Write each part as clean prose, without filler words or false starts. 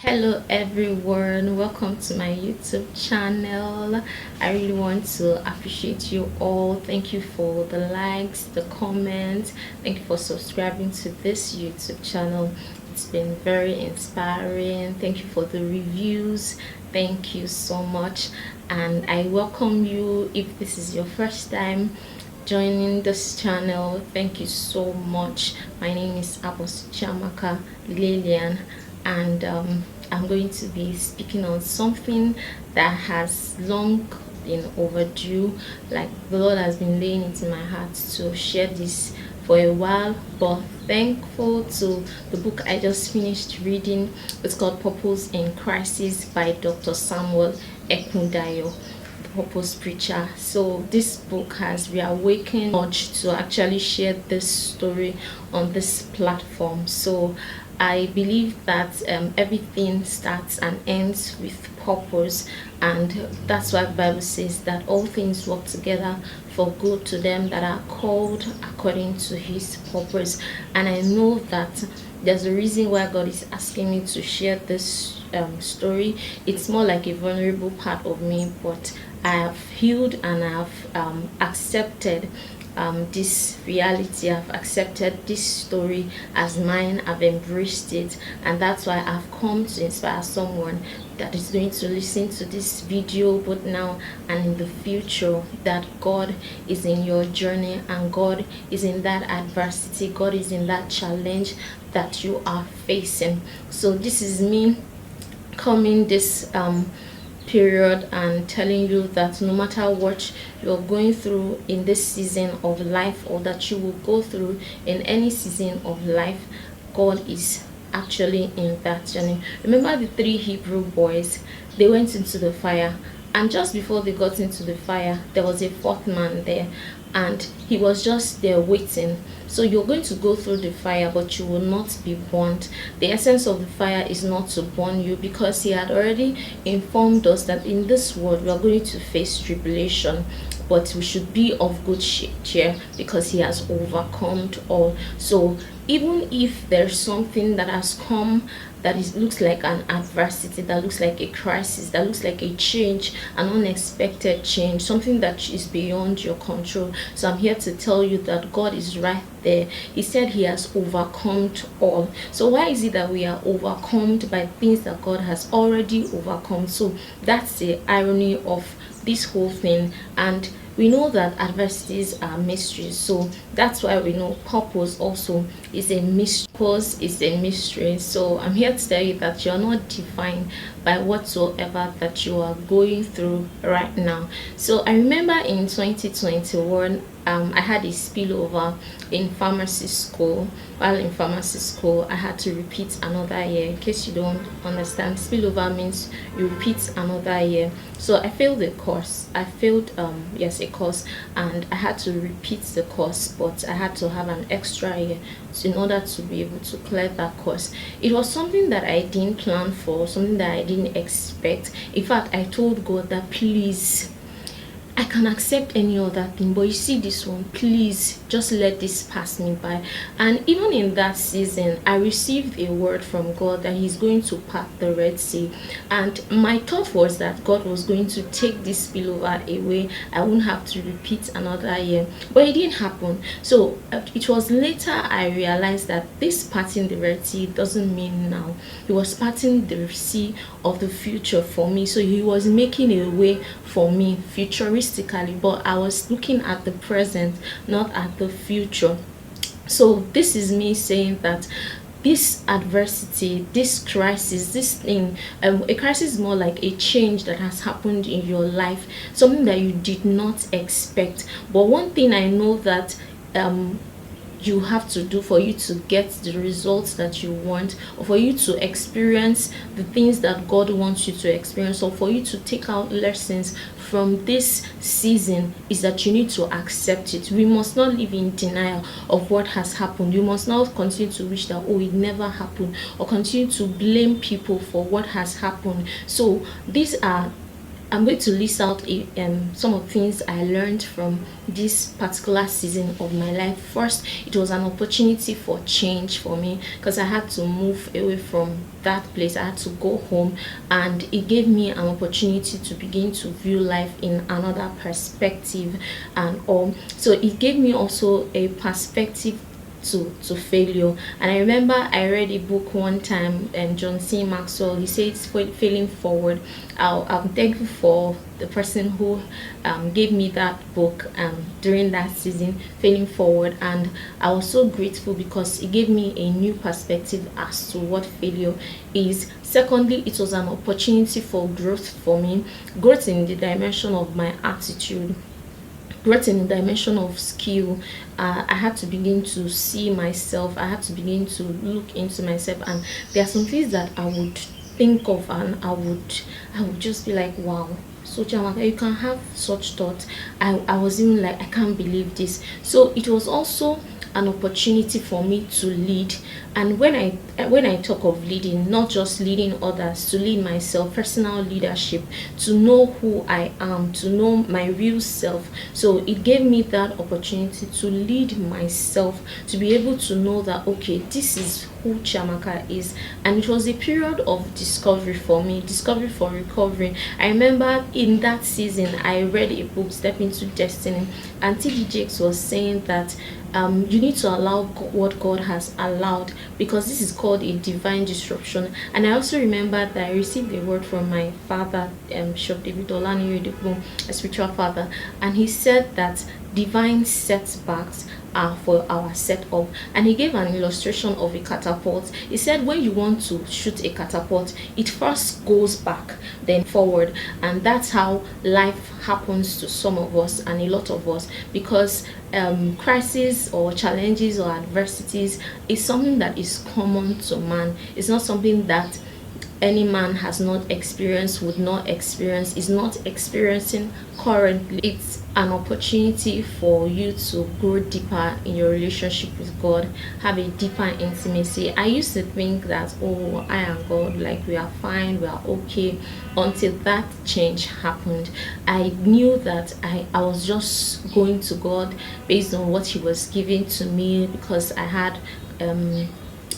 Hello everyone, welcome to my YouTube channel. I really want to appreciate you all. Thank you for the likes, the comments. Thank you for subscribing to this YouTube channel. It's been very inspiring. Thank you for the reviews. Thank you so much, and I welcome you if this is your first time joining this channel. Thank you so much. My name is Apostle Chiamaka Lillian, and I'm going to be speaking on something that has long been overdue. Like, the Lord has been laying it in my heart to share this for a while, but thankful to the book I just finished reading. It's called Purpose in Crisis by Dr. Samuel Ekundayo, Purpose Preacher. So this book has reawakened much to actually share this story on this platform. So I believe that everything starts and ends with purpose, and that's why the Bible says that all things work together for good to them that are called according to his purpose. And I know that there's a reason why God is asking me to share this story. It's more like a vulnerable part of me, but I have healed and I have accepted this reality. I've accepted this story as mine. I've embraced it, and that's why I've come to inspire someone that is going to listen to this video both now and in the future, that God is in your journey, and God is in that adversity, God is in that challenge that you are facing. So this is me coming this period and telling you that no matter what you're going through in this season of life, or that you will go through in any season of life, God is actually in that journey. Remember the three Hebrew boys? They went into the fire, and just before they got into the fire, there was a fourth man there, and he was just there waiting. So you're going to go through the fire, but you will not be burnt. The essence of the fire is not to burn you, because he had already informed us that in this world we are going to face tribulation, but we should be of good cheer, because he has overcome all. So even if there's something that has come that looks like an adversity, that looks like a crisis, that looks like a change, an unexpected change, something that is beyond your control, so I'm here to tell you that God is right there. He said he has overcome all. So why is it that we are overcome by things that God has already overcome? So that's the irony of this whole thing. And we know that adversities are mysteries, so that's why we know purpose also is a mystery. Purpose is a mystery. So I'm here to tell you that you're not defined by whatsoever that you are going through right now. So I remember in 2021, I had a spillover in pharmacy school. While in pharmacy school, I had to repeat another year. In case you don't understand, spillover means you repeat another year. So I failed the course. I failed a course, and I had to repeat the course, but I had to have an extra year in order to be able to clear that course. It was something that I didn't plan for, something that I didn't expect. In fact, I told God that, please, I can accept any other thing, but you see this one, please just let this pass me by. And even in that season, I received a word from God that he's going to part the Red Sea, and my thought was that God was going to take this spillover away. I wouldn't have to repeat another year, but it didn't happen. So it was later I realized that this parting the Red Sea doesn't mean now. He was parting the sea of the future for me. So he was making a way for me futuristically, but I was looking at the present, not at the future. So this is me saying that this adversity, this crisis, this thing, a crisis is more like a change that has happened in your life, something that you did not expect. But one thing I know that you have to do for you to get the results that you want, or for you to experience the things that God wants you to experience, or for you to take out lessons from this season, is that you need to accept it. We must not live in denial of what has happened. You must not continue to wish that, oh, it never happened, or continue to blame people for what has happened. So these are I'm going to list out some of the things I learned from this particular season of my life. First, it was an opportunity for change for me because I had to move away from that place. I had to go home, and it gave me an opportunity to begin to view life in another perspective and all. So it gave me also a perspective to failure. And I remember I read a book one time, and John C. Maxwell, he says failing forward. I'm thankful for the person who gave me that book during that season, failing forward, and I was so grateful because it gave me a new perspective as to what failure is. Secondly, it was an opportunity for growth for me, growth in the dimension of my attitude, growth in the dimension of skill. I had to begin to see myself. I had to begin to look into myself, and there are some things that I would think of, and I would just be like, wow. So Jamaka, you can have such thoughts. I was even like, I can't believe this. So it was also an opportunity for me to lead. And when I talk of leading, not just leading others, to lead myself, personal leadership, to know who I am, to know my real self. So it gave me that opportunity to lead myself, to be able to know that, okay, this is who Chiamaka is. And it was a period of discovery for me, discovery for recovery. I remember in that season I read a book, Step Into Destiny, and TD Jakes was saying that you need to allow what God has allowed, because this is called a divine disruption. And I also remember that I received a word from my father, Bishop David Olaniyi, a spiritual father, and he said that divine setbacks are for our setup. And he gave an illustration of a catapult. He said when you want to shoot a catapult, it first goes back, then forward. And that's how life happens to some of us and a lot of us, because crises or challenges or adversities is something that is common to man. It's not something that any man has not experienced, would not experience, is not experiencing currently. It's an opportunity for you to grow deeper in your relationship with God, have a deeper intimacy. I used to think that, oh, I and God, like, we are fine, we are okay, until that change happened. I knew that I was just going to God based on what He was giving to me, because I had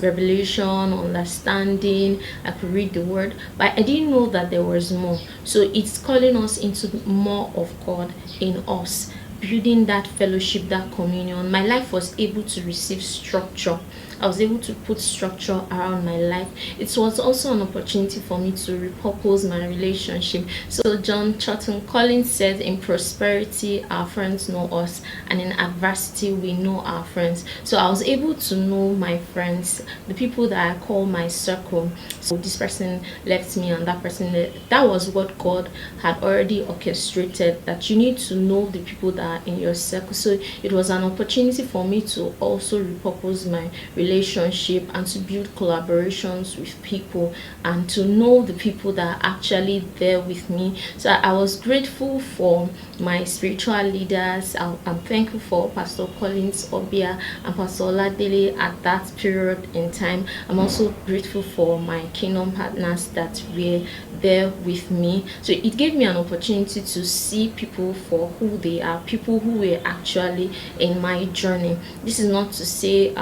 revelation, understanding. I could read the word, but I didn't know that there was more. So it's calling us into more of God in us, building that fellowship, that communion. My life was able to receive structure. I was able to put structure around my life. It was also an opportunity for me to repurpose my relationship. So John Charlton Collins said, in prosperity our friends know us, and in adversity we know our friends. So I was able to know my friends, the people that I call my circle. So this person left me and that person left. That was what God had already orchestrated, that you need to know the people that are in your circle. So it was an opportunity for me to also repurpose my relationship and to build collaborations with people and to know the people that are actually there with me. So I was grateful for my spiritual leaders. I'm thankful for Pastor Collins Obia and Pastor Oladele at that period in time. I'm also grateful for my kingdom partners that were there with me. So it gave me an opportunity to see people for who they are, people who were actually in my journey. This is not to say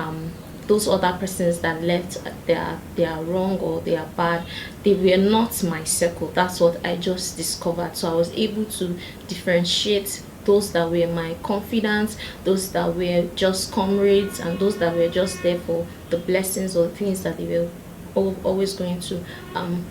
those other persons that left, they are wrong or they are bad. They were not my circle. That's what I just discovered. So I was able to differentiate those that were my confidants, those that were just comrades, and those that were just there for the blessings or things that they were always going to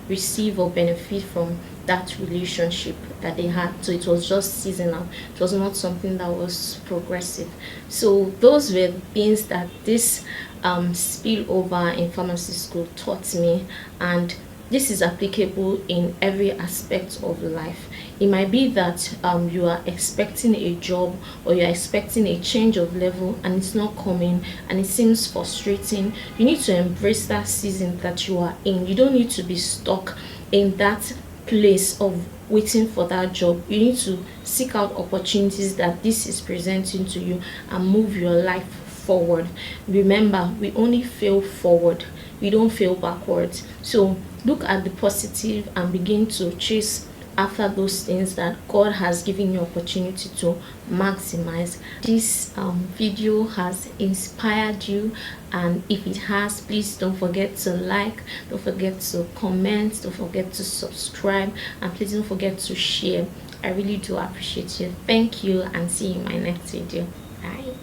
receive or benefit from that relationship that they had. So it was just seasonal. It was not something that was progressive. So those were things that this spillover in pharmacy school taught me, and this is applicable in every aspect of life. It might be that you are expecting a job or you're expecting a change of level and it's not coming and it seems frustrating. You need to embrace that season that you are in. You don't need to be stuck in that place of waiting for that job. You need to seek out opportunities that this is presenting to you and move your life forward. Remember, we only fail forward, we don't fail backwards. So look at the positive and begin to chase after those things that God has given you opportunity to maximize. This video has inspired you, and if it has, please don't forget to like, don't forget to comment, don't forget to subscribe, and please don't forget to share. I really do appreciate you. Thank you, and see you in my next video. Bye.